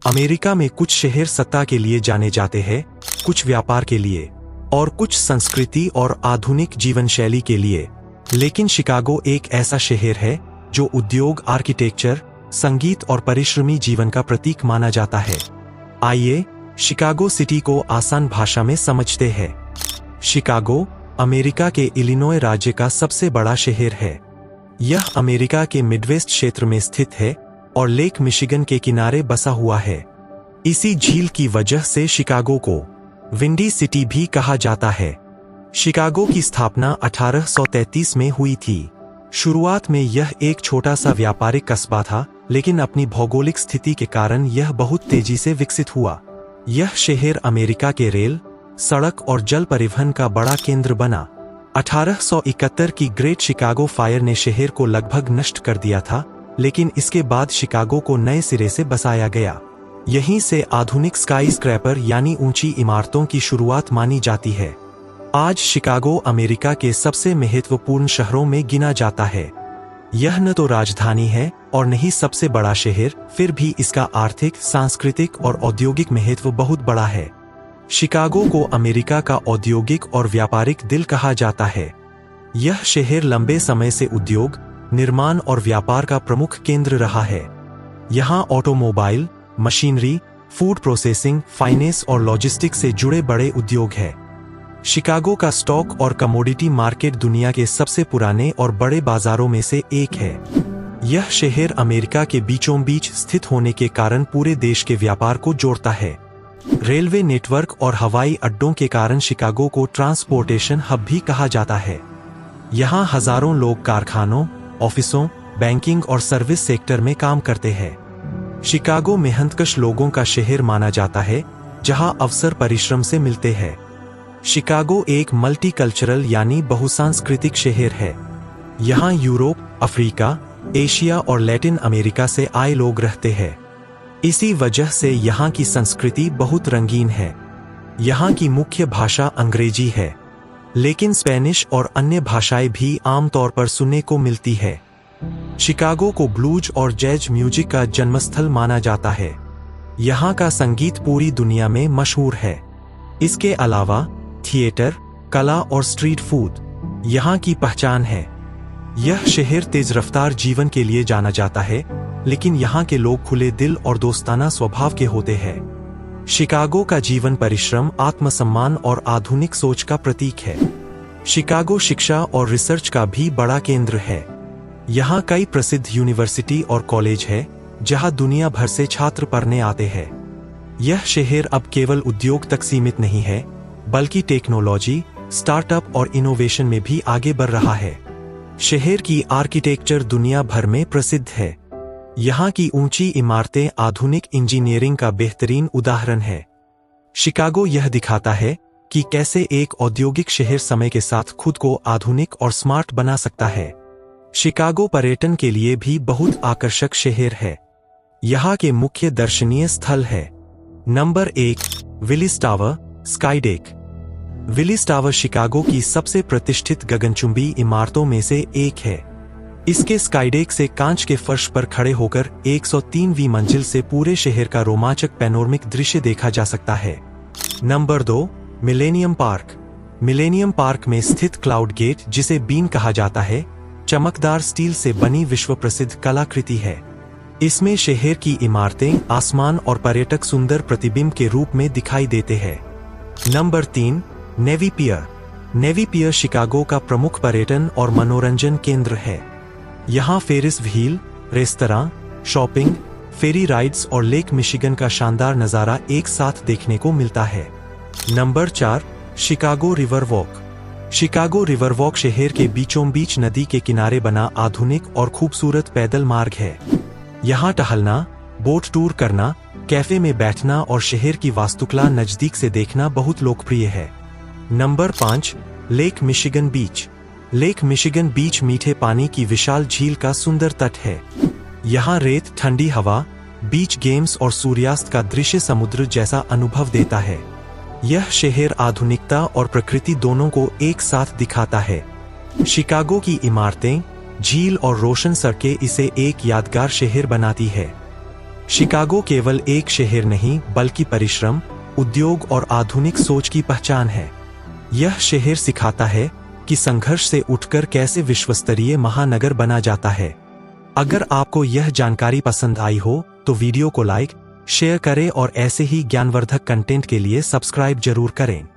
America में कुछ शहर सत्ता के लिए जाने जाते हैं, कुछ व्यापार के लिए और कुछ संस्कृति और आधुनिक जीवन शैली के लिए। लेकिन शिकागो एक ऐसा शहर है जो उद्योग, आर्किटेक्चर, संगीत और परिश्रमी जीवन का प्रतीक माना जाता है। आइए शिकागो सिटी को आसान भाषा में समझते हैं। शिकागो अमेरिका के इलिनॉय राज्य का सबसे बड़ा शहर है। यह अमेरिका के मिडवेस्ट क्षेत्र में स्थित है और लेक मिशिगन के किनारे बसा हुआ है। इसी झील की वजह से शिकागो को विंडी सिटी भी कहा जाता है। शिकागो की स्थापना 1833 में हुई थी। शुरुआत में यह एक छोटा सा व्यापारिक कस्बा था, लेकिन अपनी भौगोलिक स्थिति के कारण यह बहुत तेजी से विकसित हुआ। यह शहर अमेरिका के रेल, सड़क और जल परिवहन का बड़ा केंद्र बना। 1871 की ग्रेट शिकागो फायर ने शहर को लगभग नष्ट कर दिया था, लेकिन इसके बाद शिकागो को नए सिरे से बसाया गया। यहीं से आधुनिक स्काई स्क्रैपर यानी ऊंची इमारतों की शुरुआत मानी जाती है। आज शिकागो अमेरिका के सबसे महत्वपूर्ण शहरों में गिना जाता है। यह न तो राजधानी है और न ही सबसे बड़ा शहर, फिर भी इसका आर्थिक, सांस्कृतिक और औद्योगिक महत्व बहुत बड़ा है। शिकागो को अमेरिका का औद्योगिक और व्यापारिक दिल कहा जाता है। यह शहर लंबे समय से उद्योग, निर्माण और व्यापार का प्रमुख केंद्र रहा है। यहाँ automobile, machinery, food processing, finance और लॉजिस्टिक्स से जुड़े बड़े उद्योग हैं। शिकागो का स्टॉक और कमोडिटी मार्केट दुनिया के सबसे पुराने और बड़े बाजारों में से एक है। यह शहर अमेरिका के बीचों बीच स्थित होने के कारण पूरे देश के व्यापार को जोड़ता है। रेलवे नेटवर्क और हवाई अड्डों के कारण शिकागो को ट्रांसपोर्टेशन हब भी कहा जाता है। यहाँ हजारों लोग कारखानों, ऑफिसों, बैंकिंग और सर्विस सेक्टर में काम करते हैं। शिकागो मेहनतकश लोगों का शहर माना जाता है, जहाँ अवसर परिश्रम से मिलते हैं। शिकागो एक मल्टीकल्चरल यानी बहुसांस्कृतिक शहर है। यहाँ यूरोप, अफ्रीका, एशिया और लैटिन अमेरिका से आए लोग रहते हैं। इसी वजह से यहाँ की संस्कृति बहुत रंगीन है। यहाँ की मुख्य भाषा अंग्रेजी है, लेकिन स्पेनिश और अन्य भाषाएं भी आमतौर पर सुनने को मिलती है। शिकागो को ब्लूज और जैज म्यूजिक का जन्मस्थल माना जाता है। यहाँ का संगीत पूरी दुनिया में मशहूर है। इसके अलावा थिएटर, कला और स्ट्रीट फूड यहाँ की पहचान है। यह शहर तेज रफ्तार जीवन के लिए जाना जाता है, लेकिन यहाँ के लोग खुले दिल और दोस्ताना स्वभाव के होते हैं। शिकागो का जीवन परिश्रम, आत्मसम्मान और आधुनिक सोच का प्रतीक है। शिकागो शिक्षा और रिसर्च का भी बड़ा केंद्र है। यहाँ कई प्रसिद्ध यूनिवर्सिटी और कॉलेज है, जहाँ दुनिया भर से छात्र पढ़ने आते हैं। यह शहर अब केवल उद्योग तक सीमित नहीं है, बल्कि टेक्नोलॉजी, स्टार्टअप और इनोवेशन में भी आगे बढ़ रहा है। शहर की आर्किटेक्चर दुनिया भर में प्रसिद्ध है। यहाँ की ऊंची इमारतें आधुनिक इंजीनियरिंग का बेहतरीन उदाहरण है। शिकागो यह दिखाता है कि कैसे एक औद्योगिक शहर समय के साथ खुद को आधुनिक और स्मार्ट बना सकता है। शिकागो पर्यटन के लिए भी बहुत आकर्षक शहर है। यहाँ के मुख्य दर्शनीय स्थल है। Number 1, Willis tower, SkyDeck. Willis tower Chicago की सबसे प्रतिष्ठित गगनचुंबी इमारतों में से एक है। इसके स्काईडेक से कांच के फर्श पर खड़े होकर 103वीं मंजिल से पूरे शहर का रोमांचक पैनोरमिक दृश्य देखा जा सकता है। Number 2, millennium park. Millennium park में स्थित क्लाउड गेट, जिसे बीन कहा जाता है, चमकदार स्टील से बनी विश्व प्रसिद्ध कलाकृति है। इसमें शहर की इमारतें, आसमान और पर्यटक सुंदर प्रतिबिंब के रूप में दिखाई देते हैं। नंबर 3, नेवी पियर। नेवी पियर शिकागो का प्रमुख पर्यटन और मनोरंजन केंद्र है। यहाँ फेरिस व्हील, रेस्तरां, शॉपिंग, फेरी राइड्स और लेक मिशिगन का शानदार नज़ारा एक साथ देखने को मिलता है। Number 4, Chicago river walk. Chicago river walk शहर के बीचों बीच नदी के किनारे बना आधुनिक और खूबसूरत पैदल मार्ग है। यहाँ टहलना, बोट टूर करना, कैफे में बैठना और शहर की वास्तुकला नजदीक से देखना बहुत लोकप्रिय है। नंबर 5, लेक मिशिगन बीच। लेक मिशिगन बीच मीठे पानी की विशाल झील का सुंदर तट है। यहाँ रेत, ठंडी हवा, बीच गेम्स और सूर्यास्त का दृश्य समुद्र जैसा अनुभव देता है। यह शहर आधुनिकता और प्रकृति दोनों को एक साथ दिखाता है। शिकागो की इमारतें, झील और रोशन सड़कें इसे एक यादगार शहर बनाती है। शिकागो केवल एक शहर नहीं बल्कि परिश्रम, उद्योग और आधुनिक सोच की पहचान है। यह शहर सिखाता है कि संघर्ष से उठकर कैसे विश्वस्तरीय महानगर बना जाता है। अगर आपको यह जानकारी पसंद आई हो तो वीडियो को लाइक, शेयर करें और ऐसे ही ज्ञानवर्धक कंटेंट के लिए सब्सक्राइब जरूर करें।